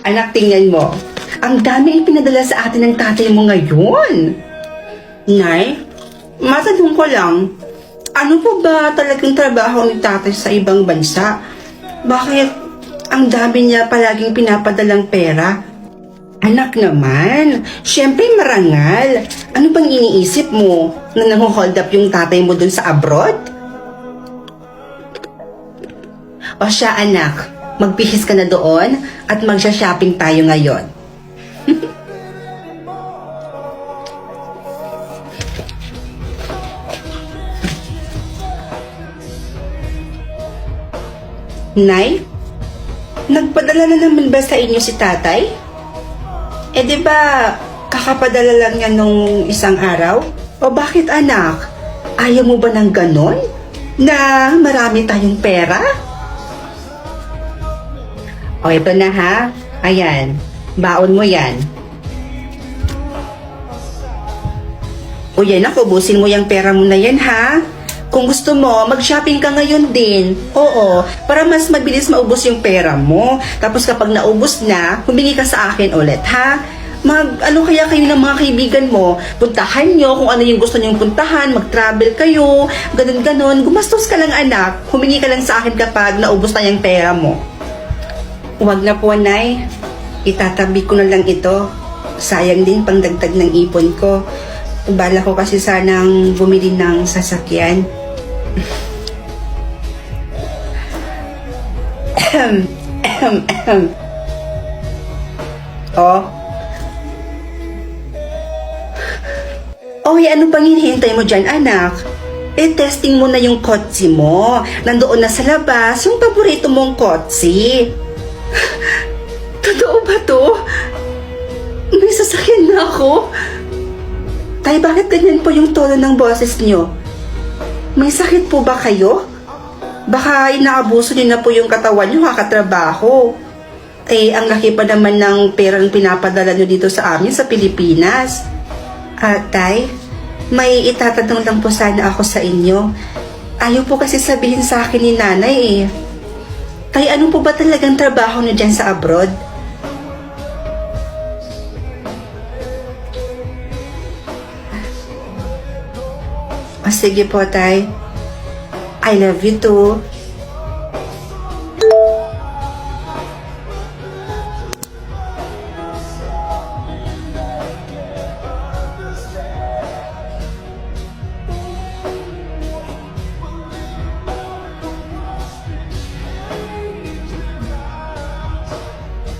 Anak, tingnan mo. Ang dami ipinadala sa atin ng tatay mo ngayon. Nay, matanong ko lang, ano po ba talagang trabaho ni tatay sa ibang bansa? Bakit ang dami niya palaging pinapadalang pera? Anak naman, syempre marangal. Ano bang iniisip mo na nang-hold up yung tatay mo dun sa abroad? O siya anak, magbihis ka na doon at magsha-shopping tayo ngayon. Nay, nagpadala na naman ba sa inyo si tatay? Eh di ba kakapadala lang niya nung isang araw? O bakit anak? Ayaw mo ba ng ganon? Na marami tayong pera? O ito na ha. Ayan. Baon mo yan. O yan ako, ubusin mo yung pera mo na yan ha. Kung gusto mo, mag-shopping ka ngayon din. Oo, para mas mabilis maubos yung pera mo. Tapos kapag naubos na, humingi ka sa akin ulit, ha? Ano kaya kayo ng mga kaibigan mo? Puntahan nyo kung ano yung gusto nyong puntahan, mag-travel kayo, ganun-ganon. Gumastos ka lang anak, humingi ka lang sa akin kapag naubos na yung pera mo. Huwag na po, Nay. Itatabi ko na lang ito. Sayang din pang dagdag ng ipon ko. Bala ko kasi sanang bumili ng sasakyan. Oh. Oy, ano pang hinihintay mo dyan, anak? Eh, testing mo na yung kotse mo. Nandoon na sa labas yung paborito mong kotse. Totoo ba to? May sasakyan na ako. Tay, bakit ganyan po yung tono ng boses nyo? May sakit po ba kayo? Baka inaabuso niyo na po yung katawan nyo kakatrabaho. Eh, ang laki pa naman ng perang pinapadala nyo dito sa amin sa Pilipinas. Tay, may itatanong lang po sana ako sa inyo. Ayaw po kasi sabihin sa akin ni nanay eh. Tay, ano po ba talagang trabaho nyo dyan sa abroad? Sige po, tay. I love you too.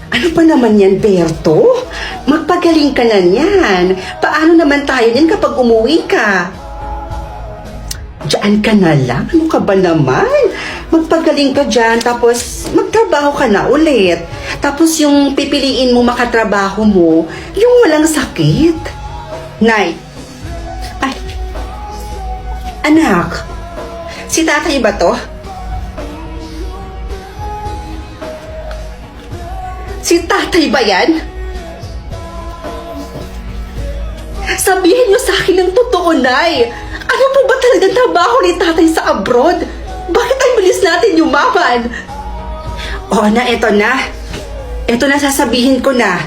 Ano pa naman yan, Berto? Magpagaling ka na yan. Paano naman tayo yan kapag umuwi ka? Diyan ka na lang? Ano ka ba naman? Magpagaling ka dyan, tapos magtrabaho ka na ulit. Tapos yung pipiliin mo makatrabaho mo, yung walang sakit. Nay, ay, anak, si tatay ba to? Si tatay ba yan? Sabihin niyo sa akin ng totoo, Nay. Ano po ba talagang trabaho ni tatay sa abroad? Bakit ang bilis natin yumaman? Oo na, eto na. Eto na, sasabihin ko na.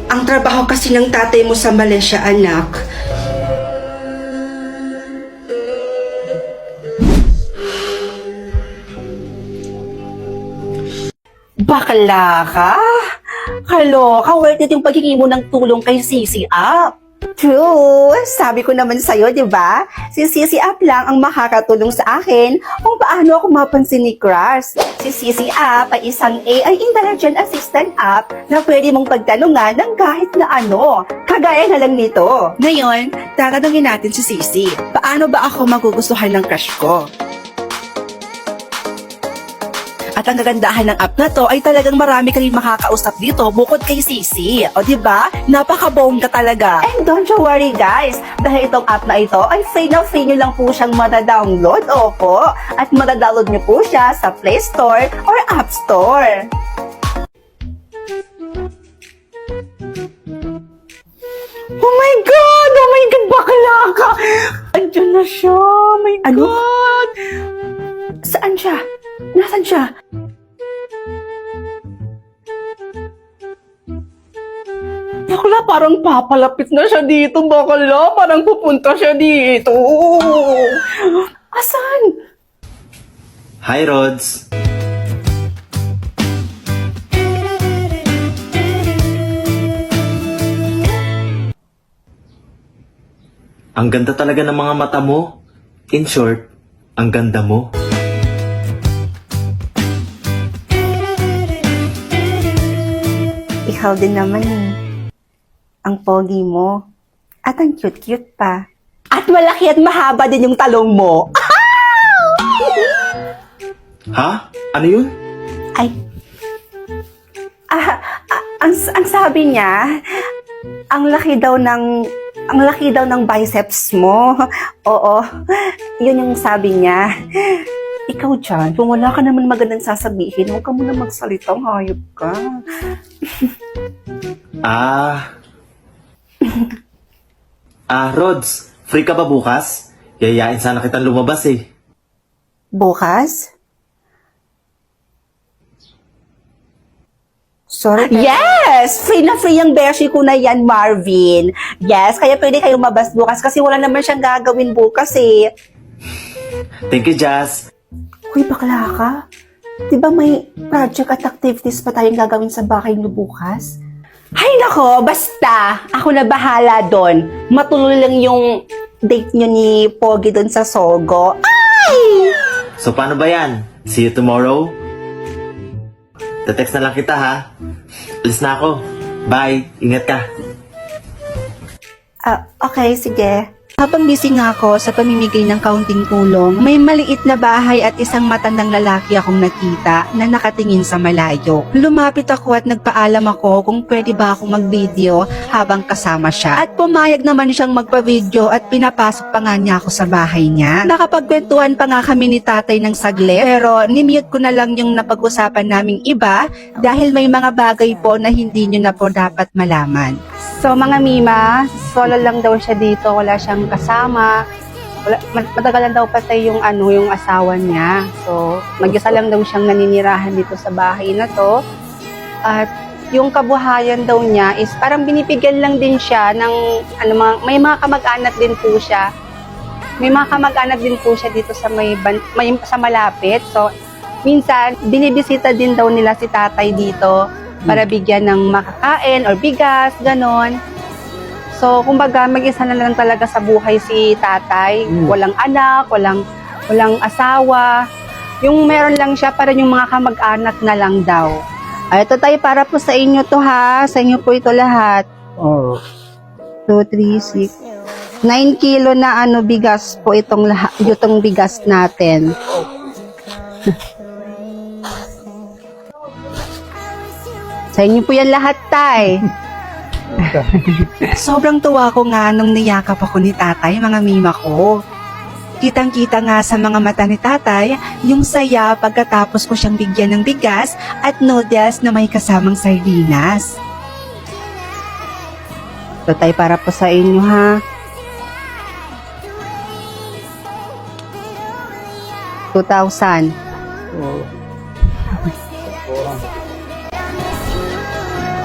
Ang trabaho kasi ng tatay mo sa Malaysia, anak. Bakla ka? Kaloka, worth it yung paghingi mo ng tulong kay Sisi Up. True. Sabi ko naman sa'yo, di ba? Si Sisi Up lang ang makakatulong sa akin kung paano ako mapansin ni Crush. Si Sisi Up ay isang AI Intelligent Assistant app na pwede mong pagtanungan ng kahit na ano. Kagaya na lang nito. Ngayon, tatanungin natin si Sisi. Paano ba ako magugustuhan ng crush ko? At ang kagandahan ng app na to ay talagang marami kang makakausap dito bukod kay Sisi. O diba? Napakabongga talaga. And don't you worry guys, dahil itong app na ito ay free na free nyo lang po siyang matadownload. Opo. At matadownload nyo po siya sa Play Store or App Store. Oh my God! Oh my God! Bakla ka! Andiyan na siya! Oh my God! Saan siya? Nasaan siya? Bakla, parang papalapit na siya dito. Bakla, parang pupunta siya dito. Asan? Hi, Rods. Ang ganda talaga ng mga mata mo. In short, ang ganda mo. Ikaw din naman eh. Ang pogi mo. At ang cute-cute pa. At malaki at mahaba din yung talong mo. Ha? Ano yun? Ay. Ang sabi niya, ang laki daw ng biceps mo. Oo. Yun yung sabi niya. Ikaw dyan, kung wala ka naman magandang sasabihin, huwag ka muna magsalitang hayop ka. Rods, free ka ba bukas? Yayain sana kitang lumabas eh. Bukas? Sorry. Yes! Free na free ang beshi ko na yan, Marvin. Yes, kaya pwede kayo mabas bukas kasi wala naman siyang gagawin bukas eh. Thank you, Jazz. Uy, bakla ka? Di ba may project at activities pa tayong gagawin sa bahay niyo bukas? Ay nako, basta! Ako na bahala doon. Matuloy lang yung date niyo ni Pogi doon sa Sogo. Ay! So, paano ba yan? See you tomorrow? Te-text na lang kita, ha? Alis na ako. Bye. Ingat ka. Okay, sige. Habang busy nga ako sa pamimigay ng kaunting tulong, may maliit na bahay at isang matandang lalaki akong nakita na nakatingin sa malayo. Lumapit ako at nagpaalam ako kung pwede ba akong mag-video habang kasama siya. At pumayag naman siyang magpa-video at pinapasok pa nga niya ako sa bahay niya. Nakapagkwentuhan pa nga kami ni tatay ng saglit, pero nimute ko na lang yung napag-usapan naming iba dahil may mga bagay po na hindi nyo na po dapat malaman. So mga Mima, solo lang daw siya dito, wala siyang kasama. Matagalan daw patay yung yung asawa niya. So mag-isa lang daw siyang naninirahan dito sa bahay na to. At yung kabuhayan daw niya is parang binibigyan lang din siya ng may mga kamag-anak din po siya. May mga kamag-anak din po siya dito sa may sa malapit. So minsan binibisita din daw nila si tatay dito para bigyan ng makakain or bigas, ganon. So, kumbaga, mag-isa na lang talaga sa buhay si tatay. Walang anak, walang asawa. Yung meron lang siya, para yung mga kamag-anak na lang daw. Ay, ito tayo, para po sa inyo to ha. Sa inyo po ito lahat. 2, 3, 6. 9 kilo na bigas po itong bigas natin. Sa inyo po yan lahat, tay. Sobrang tuwa ko nga nung niyakap ako ni tatay, mga Mima ko. Kitang-kita nga sa mga mata ni tatay, yung saya pagkatapos ko siyang bigyan ng bigas at noodles na may kasamang sardinas. Ito tay, para po sa inyo ha. 2,000.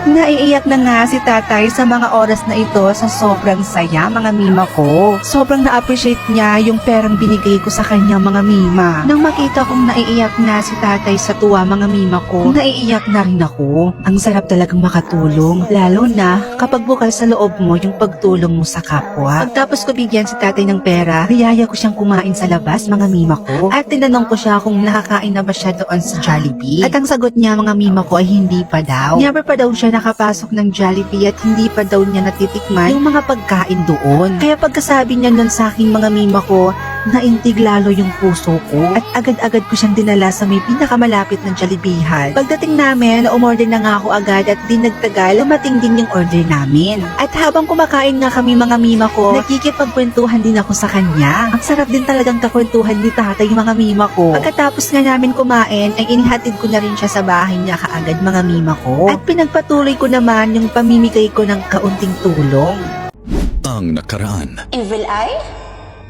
Naiiyak na nga si tatay sa mga oras na ito sa sobrang saya, mga Mima ko. Sobrang na-appreciate niya yung perang binigay ko sa kanya, mga Mima. Nang makita kong naiiyak na si tatay sa tuwa, mga Mima ko, naiiyak na rin ako. Ang sarap talagang makatulong, lalo na kapag bukal sa loob mo yung pagtulong mo sa kapwa. Pagtapos ko bigyan si tatay ng pera, niyaya ko siyang kumain sa labas, mga Mima ko. At tinanong ko siya kung nakakain na ba siya doon sa Jollibee. At ang sagot niya, mga Mima ko, ay hindi pa daw. Never pa daw siya nakapasok ng Jollibee at hindi pa daw niya natitikman yung mga pagkain doon. Kaya pagkasabi niya nun sa aking mga Mima ko, naintig lalo yung puso ko at agad-agad ko siyang dinala sa may pinakamalapit ng Jollibeehan. Pagdating namin, umorder na nga ako agad at di nagtagal, dumating din yung order namin. At habang kumakain nga kami, mga Mima ko, nakikipagkwentuhan din ako sa kanya. Ang sarap din talagang kakwentuhan ni tatay, mga Mima ko. Pagkatapos nga namin kumain, ay inihatid ko na rin siya sa bahay niya kaagad, mga Mima ko. At pinagpatuloy ko naman yung pamimigay ko ng kaunting tulong. Ang nakaraan. Evil Eye?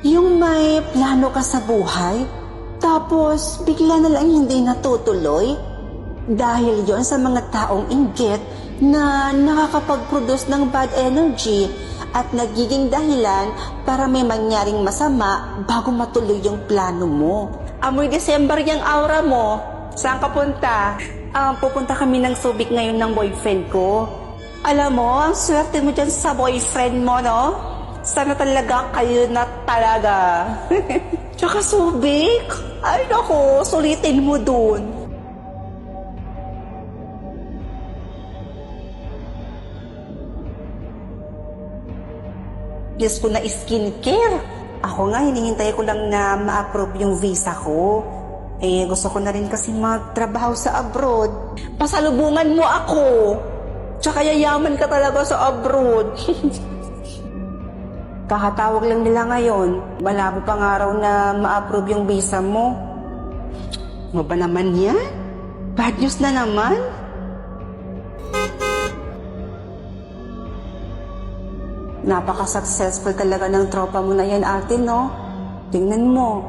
Yung may plano ka sa buhay, tapos bigla na lang hindi natutuloy? Dahil yon sa mga taong inggit, na nakakapag-produce ng bad energy at nagiging dahilan para may mangyaring masama bago matuloy yung plano mo. Amoy December yung aura mo. Saan ka punta? Pupunta kami ng Subic ngayon ng boyfriend ko. Alam mo, ang swerte mo dyan sa boyfriend mo, no? Sana talaga kayo na talaga. Tsaka Subic, ay nako, sulitin mo dun. Diyos ko na skincare. Ako nga, hinihintay ko lang na ma-approve yung visa ko. Gusto ko na rin kasi magtrabaho sa abroad. Pasalubungan mo ako. Tsaka yayaman ka talaga sa abroad. Kakatawag lang nila ngayon. Malabo pang araw na ma-approve yung visa mo. Ano ba naman yan? Bad news na naman? Napaka-successful talaga ng tropa mo na yan, ate, no? Tingnan mo,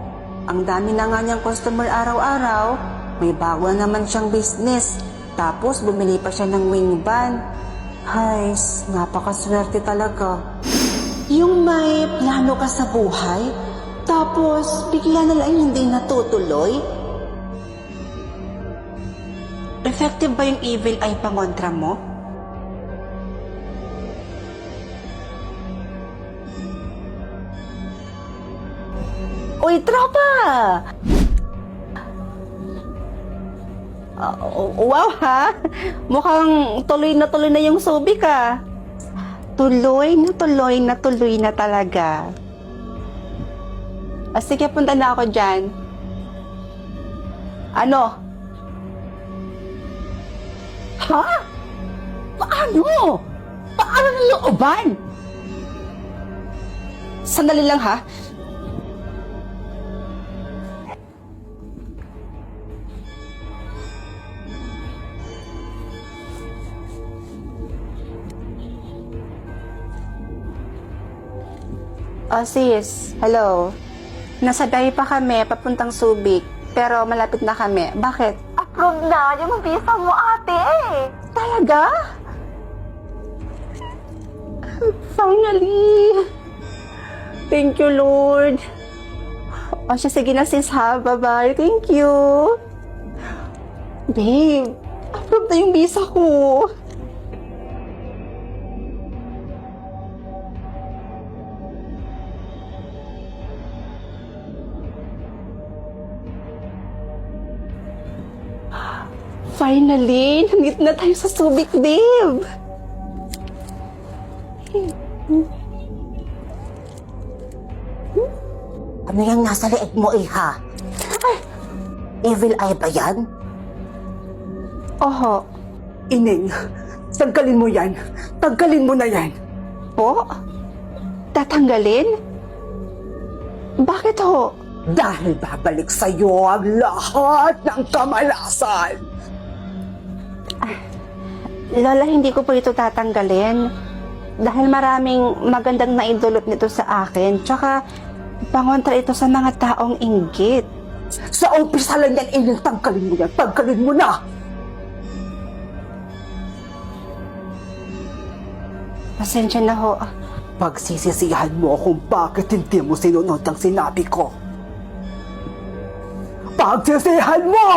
ang dami na nga niyang customer araw-araw, may bago na naman siyang business, tapos bumili pa siya ng wing van. Hay, napakaswerte talaga. Yung may plano ka sa buhay, tapos bigla na lang hindi natutuloy? Effective ba yung evil eye pangontra mo? Uy, tropa! Wow ha! Mukhang tuloy na yung Subic ah. Tuloy na talaga. Sige, punta na ako dyan. Ano? Ha? Paano? Paano ng looban? Sandali lang ha. Oh, sis. Hello. Nasa biyahe pa kami, papuntang Subic. Pero malapit na kami. Bakit? Approve na yung visa mo, ate. Talaga? Finally. Thank you, Lord. O siya, sige na sis ha. Bye-bye. Thank you. Babe, approve na yung visa ko. Finally, nandito na tayo sa Subic, babe. Ano yung nasa leeg mo, Iha? Evil eye ba yan? Oho. Ining, tanggalin mo yan. Tanggalin mo na yan. Po? Tatanggalin? Bakit ho? Dahil babalik sa'yo ang lahat ng kamalasan. Lola, hindi ko po ito tatanggalin. Dahil maraming magandang naidulot nito sa akin. Tsaka, pangontra ito sa mga taong inggit. Sa umpisa lang yan, Ining, tanggalin mo yan. Tanggalin mo na. Pasensya na ho. Pagsisisihan mo kung bakit hindi mo sinunod ang sinabi ko. Pagsisihan mo!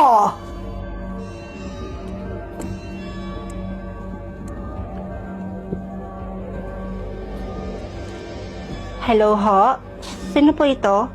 Hello ho? Sino po ito?